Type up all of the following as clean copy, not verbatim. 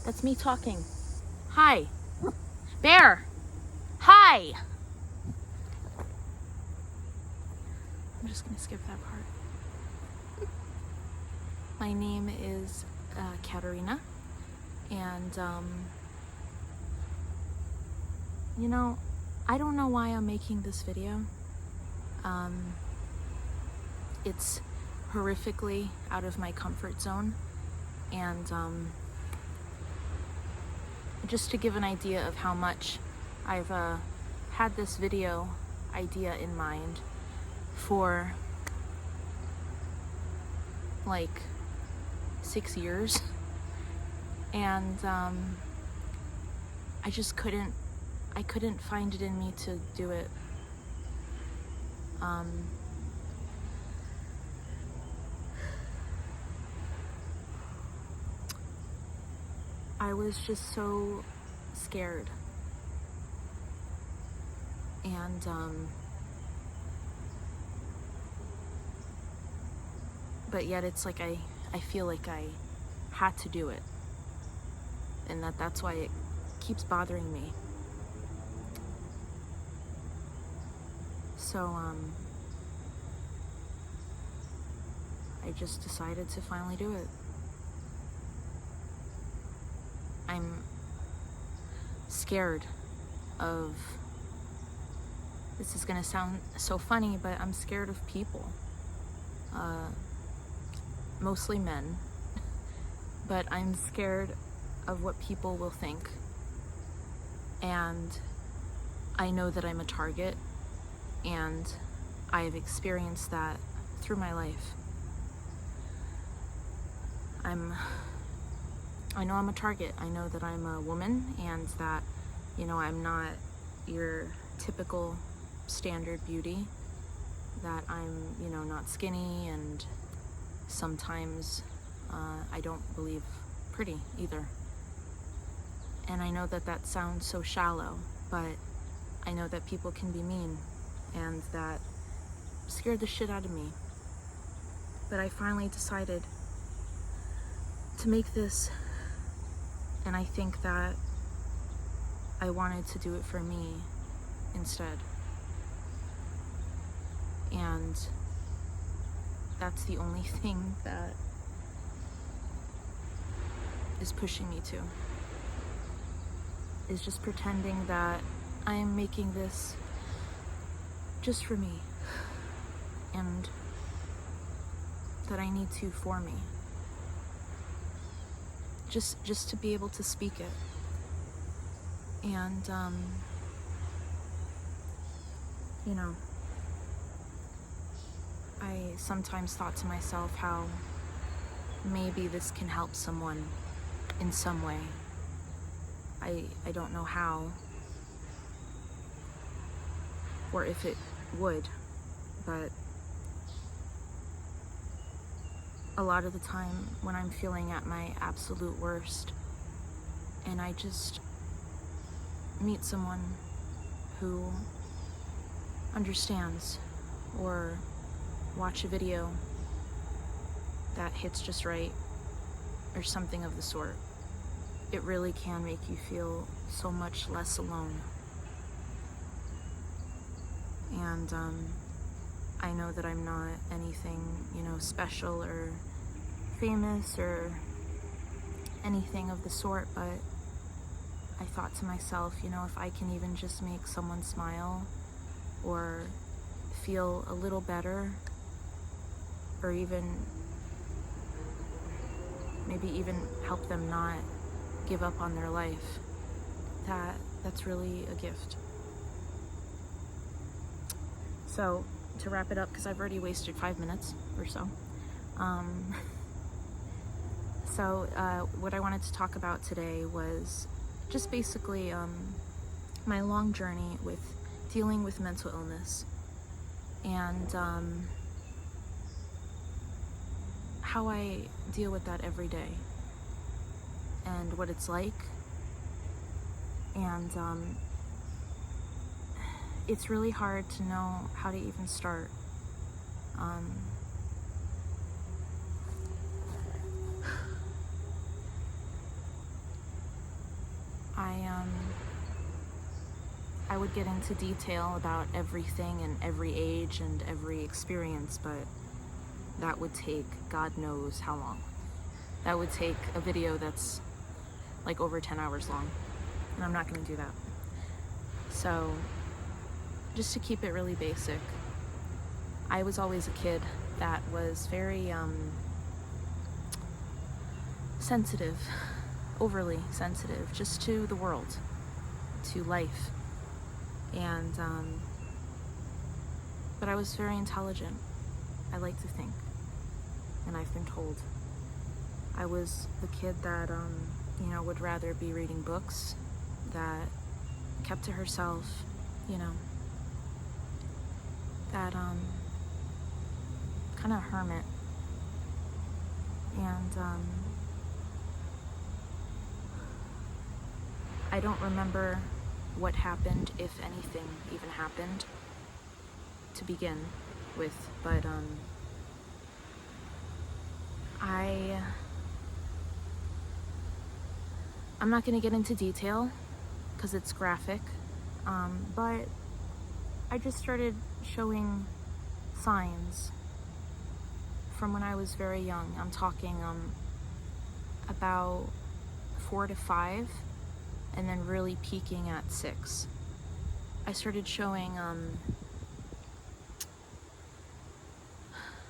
That's me talking. Hi. Bear. Hi. I'm just gonna skip that part. My name is Katerina, and you know, I don't know why I'm making this video. It's horrifically out of my comfort zone, and just to give an idea of how much I've had this video idea in mind for like 6 years, and I just couldn't find it in me to do it. I was just so scared, and but yet it's like I feel like I had to do it, and that's why it keeps bothering me. So I just decided to finally do it. I'm scared of, this is gonna sound so funny, but I'm scared of people. Mostly men, but I'm scared of what people will think. And I know that I'm a target, and I have experienced that through my life. I know I'm a target. I know that I'm a woman, and that, you know, I'm not your typical standard beauty, that I'm, you know, not skinny, and sometimes I don't believe pretty either. And I know that that sounds so shallow, but I know that people can be mean, and that scared the shit out of me. But I finally decided to make this, and I think that I wanted to do it for me instead. And that's the only thing that is pushing me to, is just pretending that I am making this just for me, and that I need to for me. Just to be able to speak it. And you know, I sometimes thought to myself how maybe this can help someone in some way. I don't know how, or if it would, but a lot of the time when I'm feeling at my absolute worst, and I just meet someone who understands, or watch a video that hits just right, or something of the sort, it really can make you feel so much less alone. And I know that I'm not anything, you know, special or famous or anything of the sort, but I thought to myself, you know, if I can even just make someone smile, or feel a little better, or even maybe even help them not give up on their life, that's really a gift. So to wrap it up, because I've already wasted 5 minutes or so, what I wanted to talk about today was just basically my long journey with dealing with mental illness, and how I deal with that every day, and what it's like. And it's really hard to know how to even start. I would get into detail about everything and every age and every experience, but that would take God knows how long. That would take a video that's like over 10 hours long, and I'm not going to do that. So, just to keep it really basic, I was always a kid that was very sensitive, overly sensitive, just to the world, to life. And but I was very intelligent, I like to think, and I've been told. I was the kid that would rather be reading books, that kept to herself, that kind of hermit. And I don't remember what happened, if anything even happened, to begin with, but I'm not going to get into detail because it's graphic, but I just started showing signs from when I was very young. I'm talking about 4 to 5, and then really peaking at 6. I started showing,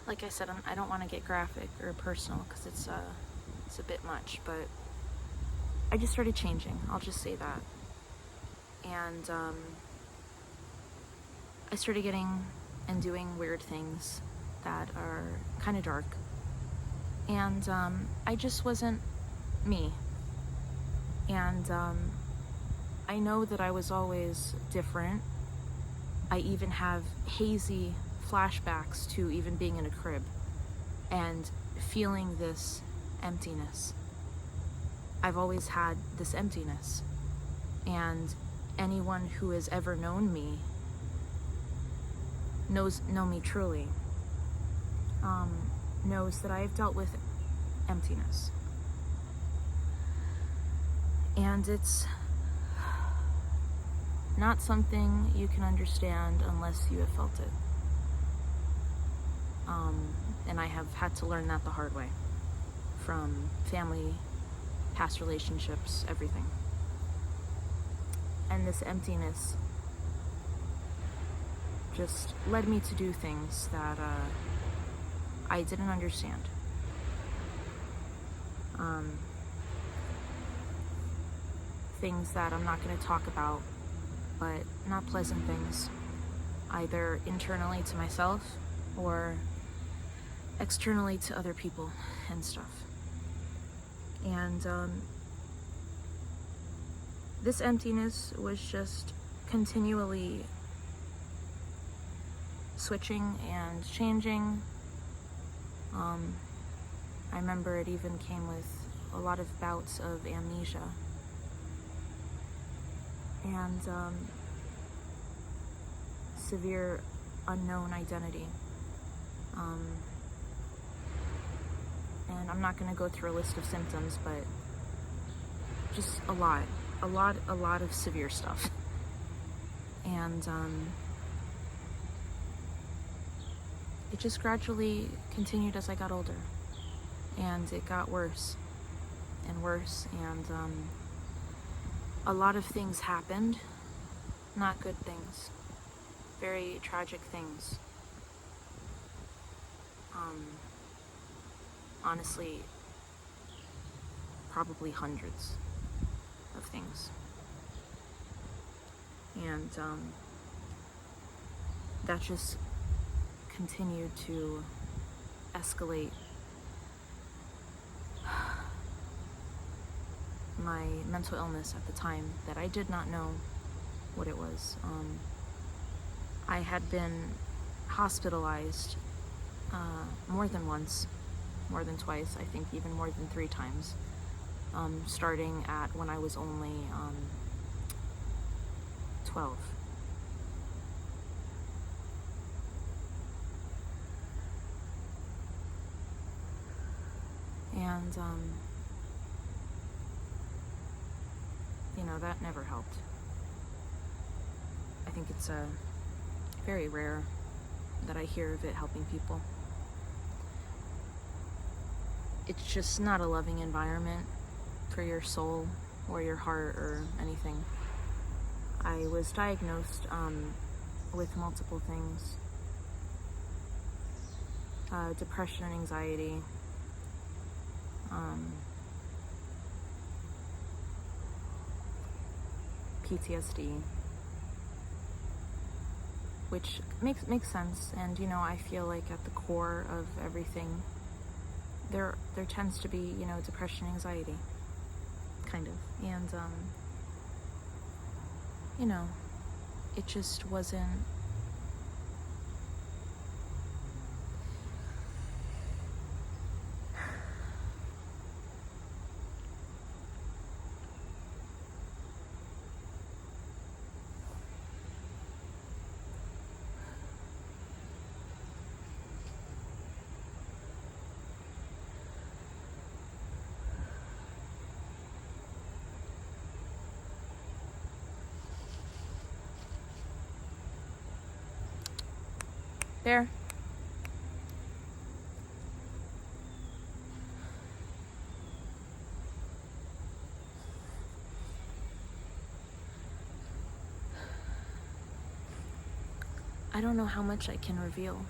like I said, I don't want to get graphic or personal because it's a bit much, but I just started changing. I'll just say that. And I started getting and doing weird things that are kind of dark. And I just wasn't me. And I know that I was always different. I even have hazy flashbacks to even being in a crib and feeling this emptiness. I've always had this emptiness. And anyone who has ever known me know me truly, knows that I've dealt with emptiness. And it's not something you can understand unless you have felt it. And I have had to learn that the hard way, from family, past relationships, everything. And this emptiness just led me to do things that I didn't understand. Things that I'm not going to talk about, but not pleasant things, either internally to myself or externally to other people and stuff. And this emptiness was just continually switching and changing. I remember it even came with a lot of bouts of amnesia. And severe unknown identity. And I'm not going to go through a list of symptoms, but just a lot of severe stuff. And it just gradually continued as I got older, and it got worse and worse, and a lot of things happened, not good things, very tragic things. Honestly, probably hundreds of things. And that just continued to escalate my mental illness at the time, that I did not know what it was. I had been hospitalized more than once, more than twice, I think even more than 3 times, starting at when I was only 12. And that never helped. I think it's very rare that I hear of it helping people. It's just not a loving environment for your soul or your heart or anything. I was diagnosed with multiple things. Depression and anxiety. PTSD. Which makes sense, and I feel like at the core of everything there tends to be depression, anxiety, kind of, and it just wasn't there. I don't know how much I can reveal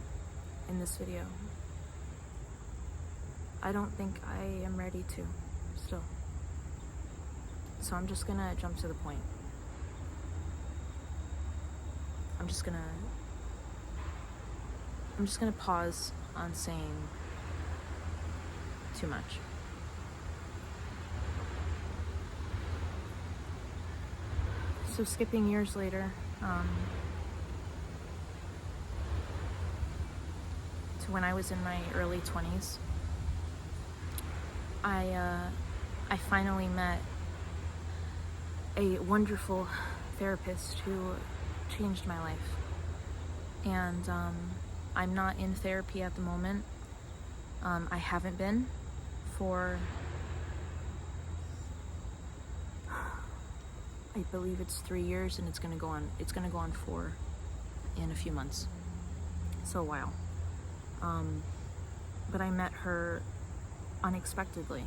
in this video. I don't think I am ready to still. So I'm just gonna jump to the point. I'm just gonna pause on saying too much. So skipping years later, to when I was in my early 20s, I finally met a wonderful therapist who changed my life. And I'm not in therapy at the moment. I haven't been for, I believe it's 3 years, and it's gonna go on 4 in a few months. So a while. But I met her unexpectedly,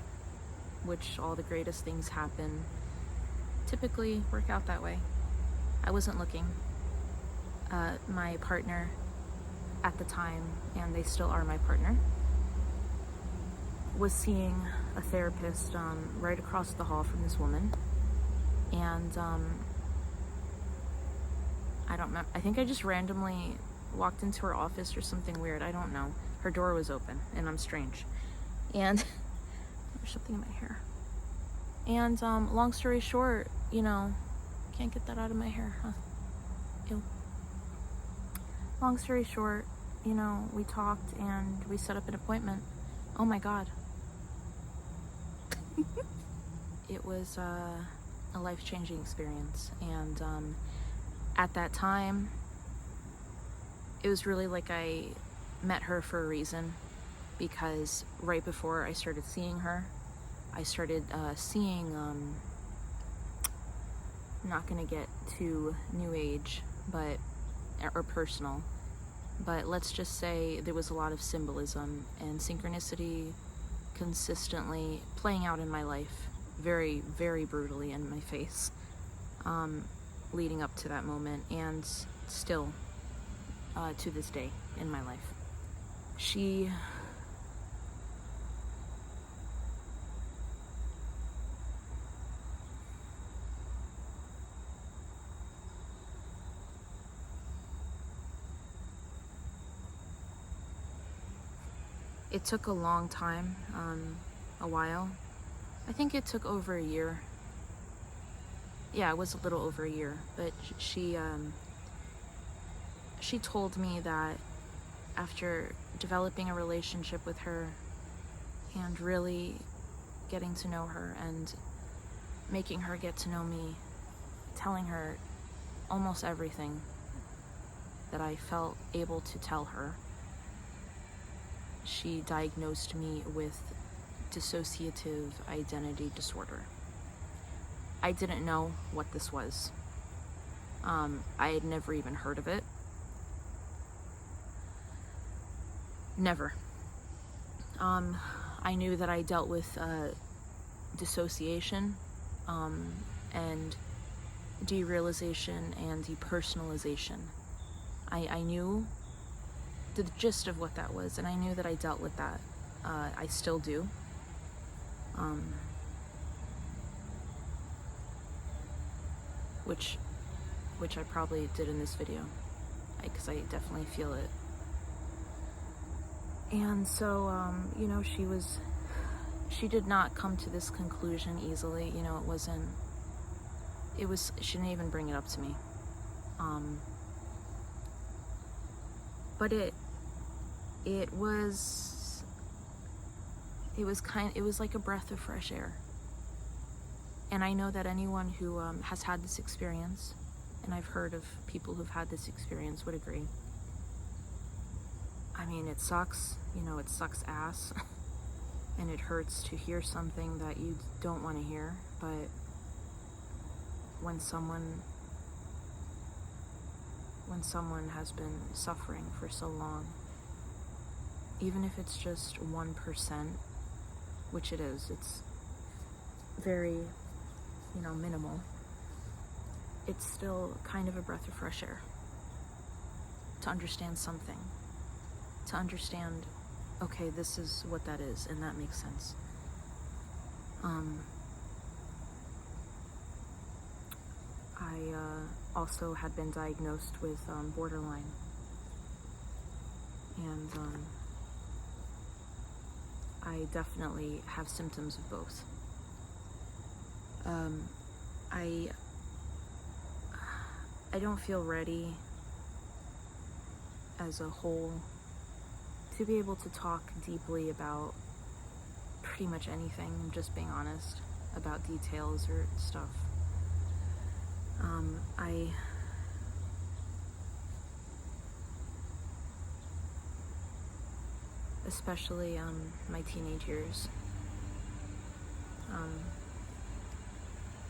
which all the greatest things happen typically work out that way. I wasn't looking. My partner at the time, and they still are my partner, was seeing a therapist right across the hall from this woman. And I don't know, I think I just randomly walked into her office or something weird. I don't know. Her door was open, and I'm strange. And there's something in my hair. And long story short, can't get that out of my hair, huh? Ew. Long story short, we talked and we set up an appointment. Oh my God. It was a life-changing experience. And at that time, it was really like I met her for a reason, because right before I started seeing her, I started seeing, not gonna get too new age, or personal, but let's just say there was a lot of symbolism and synchronicity consistently playing out in my life, very, very brutally in my face, leading up to that moment, and still to this day in my life. It took a long time, a while. I think it took over a year. Yeah, it was a little over a year, but she told me that after developing a relationship with her and really getting to know her and making her get to know me, telling her almost everything that I felt able to tell her, she diagnosed me with dissociative identity disorder. I didn't know what this was. I had never even heard of it. Never. I knew that I dealt with dissociation and derealization and depersonalization. I knew the gist of what that was, and I knew that I dealt with that. I still do. Which I probably did in this video, because I definitely feel it. And so, you know, she did not come to this conclusion easily. You know, she didn't even bring it up to me. But it was like a breath of fresh air. And I know that anyone who has had this experience, and I've heard of people who've had this experience, would agree. I mean, it sucks, you know, it sucks ass, and it hurts to hear something that you don't want to hear, but when someone has been suffering for so long, even if it's just 1%, which it is, it's very, you know, minimal, it's still kind of a breath of fresh air to understand something. To understand, okay, this is what that is, and that makes sense. I also had been diagnosed with borderline, and I definitely have symptoms of both. I don't feel ready as a whole to be able to talk deeply about pretty much anything. I'm just being honest about details or stuff. Especially my teenage years,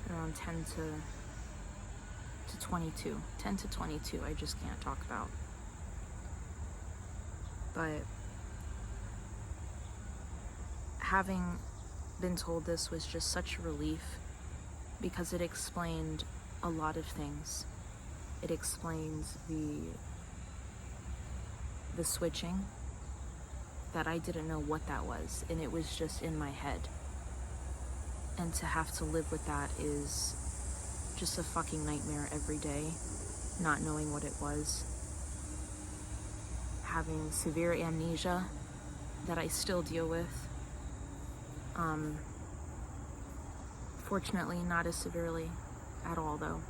around 10 to 22. 10 to 22, I just can't talk about. But having been told this was just such a relief, because it explained a lot of things. It explains the switching, that I didn't know what that was, and it was just in my head. And to have to live with that is just a fucking nightmare every day, not knowing what it was. Having severe amnesia that I still deal with. Fortunately, not as severely at all, though.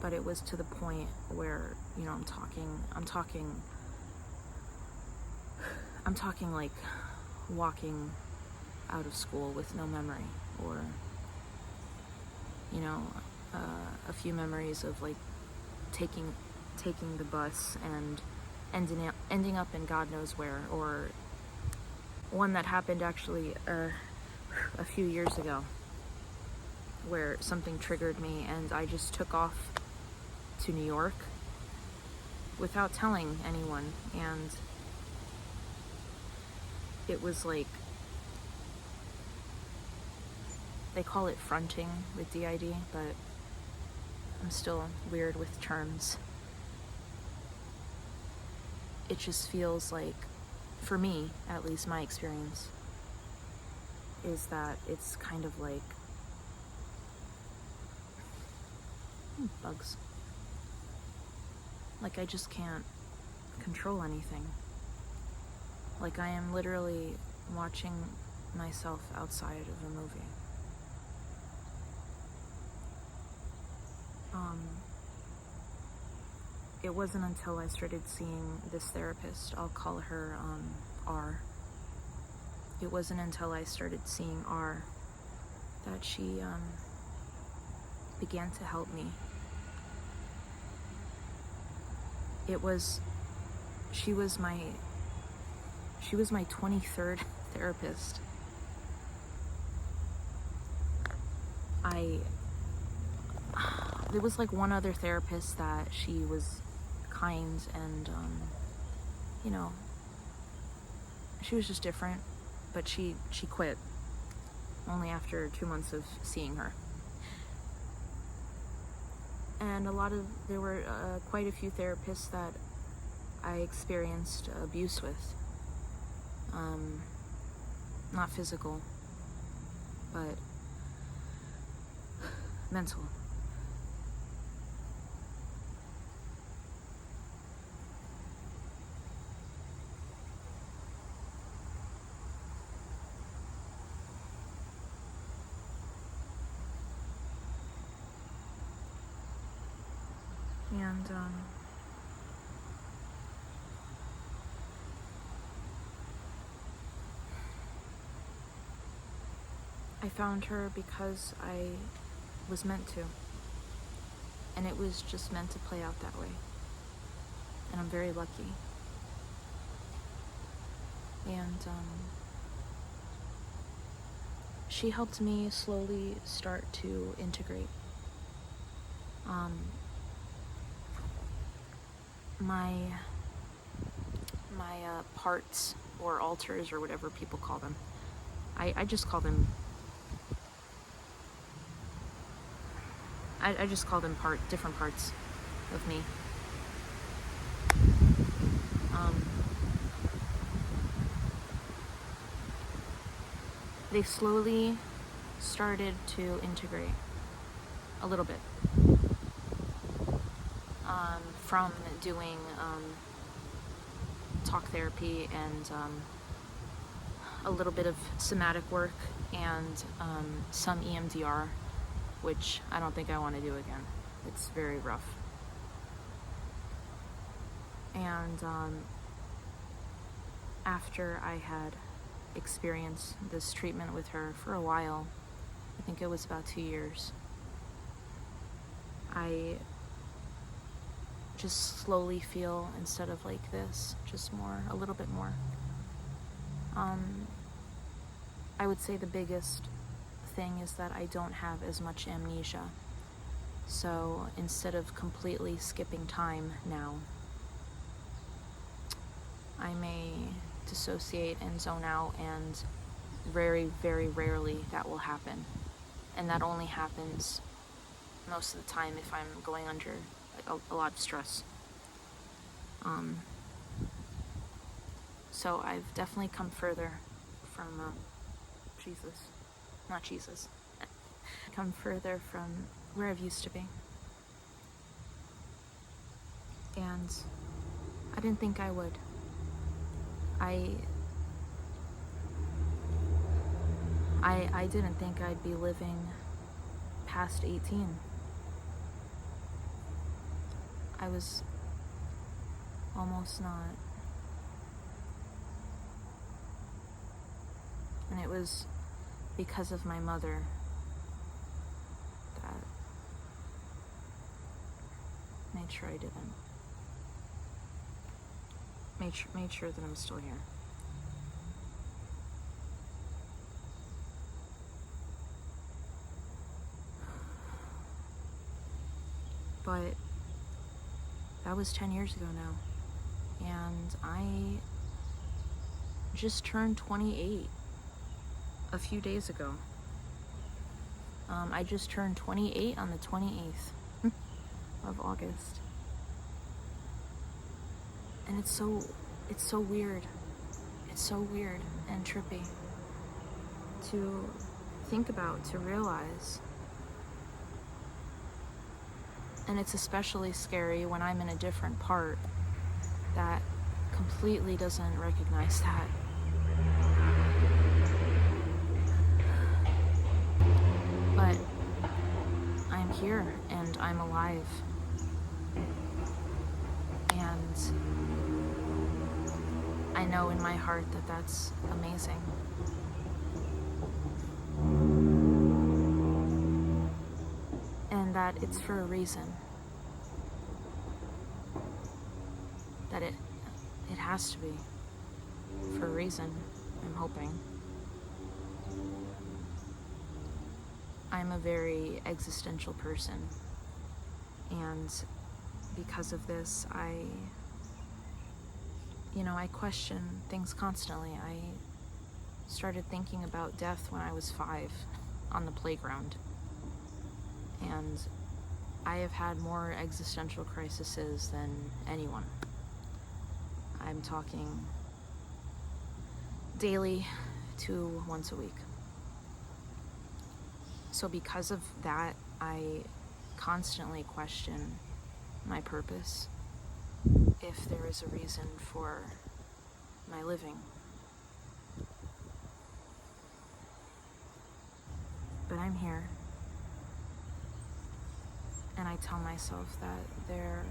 But it was to the point where, you know, I'm talking like walking out of school with no memory, or, you know, a few memories of like taking the bus and ending up in God knows where, or one that happened actually a few years ago, where something triggered me and I just took off to New York without telling anyone, and it was like, they call it fronting with DID, but I'm still weird with terms. It just feels like, for me, at least my experience, is that it's kind of like bugs. Like I just can't control anything. Like I am literally watching myself outside of a movie. It wasn't until I started seeing this therapist, I'll call her R. It wasn't until I started seeing R that she began to help me. She was my 23rd therapist. there was like one other therapist that she was kind and, you know, she was just different, but she quit only after 2 months of seeing her. And there were quite a few therapists that I experienced abuse with. Not physical, but mental. And I found her because I was meant to. And it was just meant to play out that way. And I'm very lucky. And she helped me slowly start to integrate. My parts or alters or whatever people call them. I just call them I just call them different parts of me. They slowly started to integrate a little bit. From doing talk therapy and a little bit of somatic work and some EMDR, which I don't think I want to do again. It's very rough. And after I had experienced this treatment with her for a while, I think it was about 2 years, I just slowly feel, instead of like this, just a little bit more. I would say the biggest thing is that I don't have as much amnesia. So instead of completely skipping time now, I may dissociate and zone out, and very, very rarely that will happen. And that only happens most of the time if I'm going under a lot of stress. So I've definitely come further from come further from where I've used to be. And I didn't think I would. I didn't think I'd be living past 18. I was almost not. And it was because of my mother that made sure I didn't. Made sure that I'm still here. But that was 10 years ago now. And I just turned 28 a few days ago. I just turned 28 on the 28th of August. And it's so weird. It's so weird and trippy to think about, to realize. And it's especially scary when I'm in a different part that completely doesn't recognize that. But I'm here and I'm alive. And I know in my heart that that's amazing. And that it's for a reason. That it has to be for a reason, I'm hoping. I'm a very existential person, and because of this, I question things constantly. I started thinking about death when I was 5 on the playground, and I have had more existential crises than anyone. I'm talking daily to once a week. So because of that, I constantly question my purpose, if there is a reason for my living. But I'm here, and I tell myself that there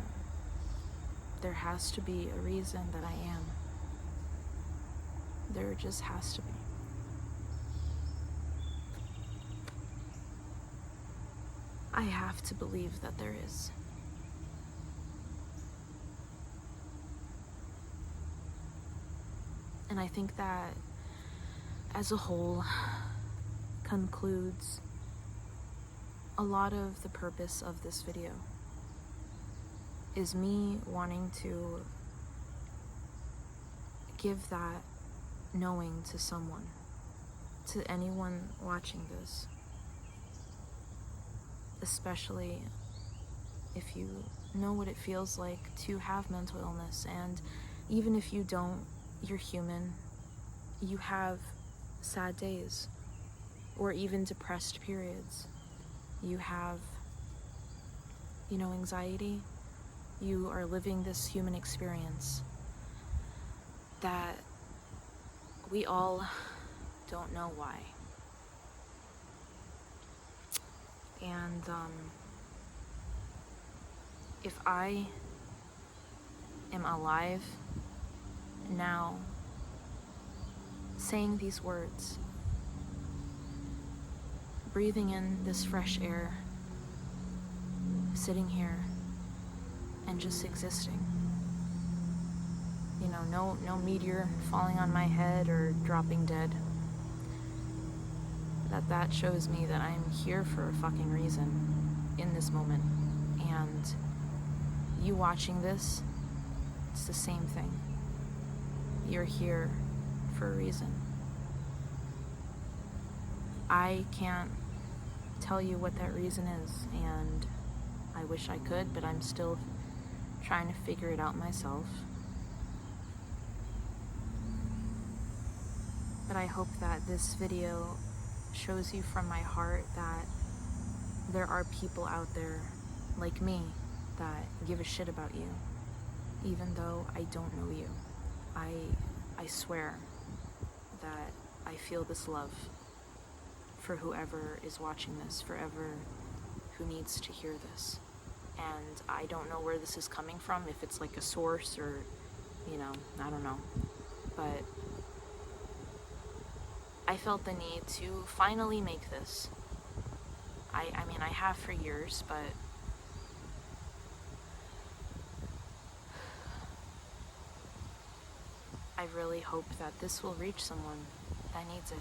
has to be a reason that I am. There just has to be. I have to believe that there is. And I think that as a whole concludes a lot of the purpose of this video, is me wanting to give that knowing to someone, to anyone watching this, especially if you know what it feels like to have mental illness. And even if you don't, you're human. You have sad days, or even depressed periods. You have, anxiety. You are living this human experience that we all don't know why. And if I am alive now, saying these words, breathing in this fresh air, sitting here and just existing, no meteor falling on my head or dropping dead, that shows me that I'm here for a fucking reason in this moment. And you watching this, it's the same thing. You're here for a reason. I can't tell you what that reason is, and I wish I could, but I'm still trying to figure it out myself. But I hope that this video shows you from my heart that there are people out there like me that give a shit about you, even though I don't know you. I swear that I feel this love for whoever is watching this, forever who needs to hear this. And I don't know where this is coming from, if it's like a source or, I don't know. But I felt the need to finally make this. I mean, I have for years, but I really hope that this will reach someone that needs it.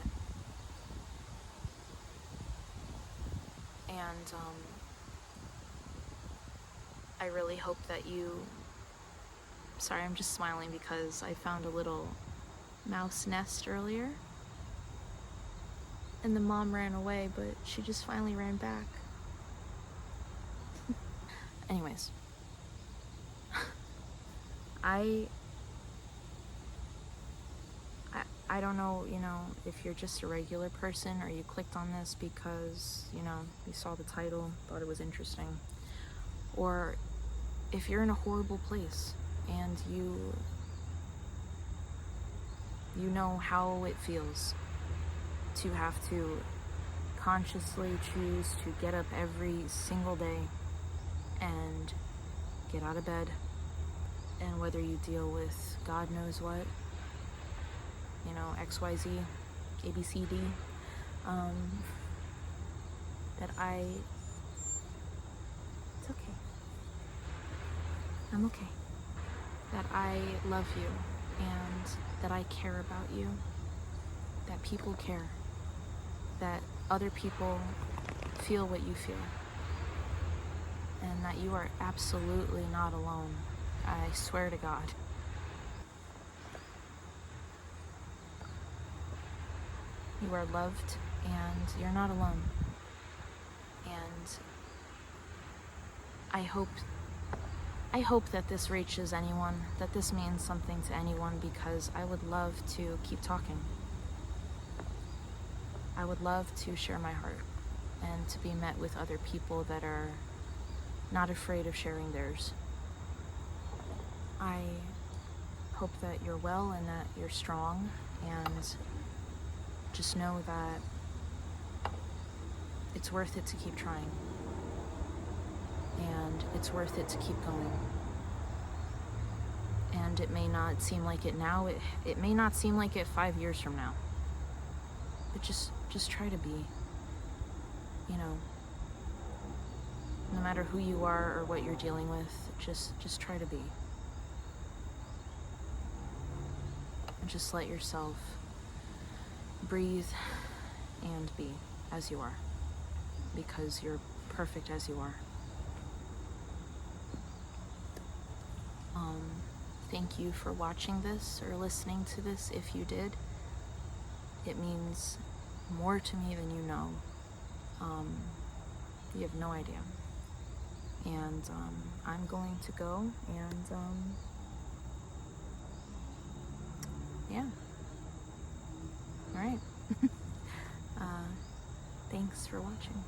And I really hope that sorry, I'm just smiling because I found a little mouse nest earlier, and the mom ran away, but she just finally ran back. Anyways, I don't know, if you're just a regular person or you clicked on this because, you saw the title, thought it was interesting, or if you're in a horrible place and you know how it feels to have to consciously choose to get up every single day and get out of bed, and whether you deal with God knows what, XYZ, ABCD, it's okay. I'm okay. That I love you, and that I care about you, that people care, that other people feel what you feel, and that you are absolutely not alone. I swear to God. You are loved, and you're not alone. And I hope that this reaches anyone, that this means something to anyone, because I would love to keep talking. I would love to share my heart and to be met with other people that are not afraid of sharing theirs. I hope that you're well and that you're strong, and just know that it's worth it to keep trying, and it's worth it to keep going. And it may not seem like it now, it may not seem like it 5 years from now, but just try to be, you know, no matter who you are or what you're dealing with, just try to be. And just let yourself breathe and be as you are, because you're perfect as you are. Thank you for watching this or listening to this. If you did, it means more to me than you know. You have no idea. And I'm going to go, and yeah. All right. Thanks for watching.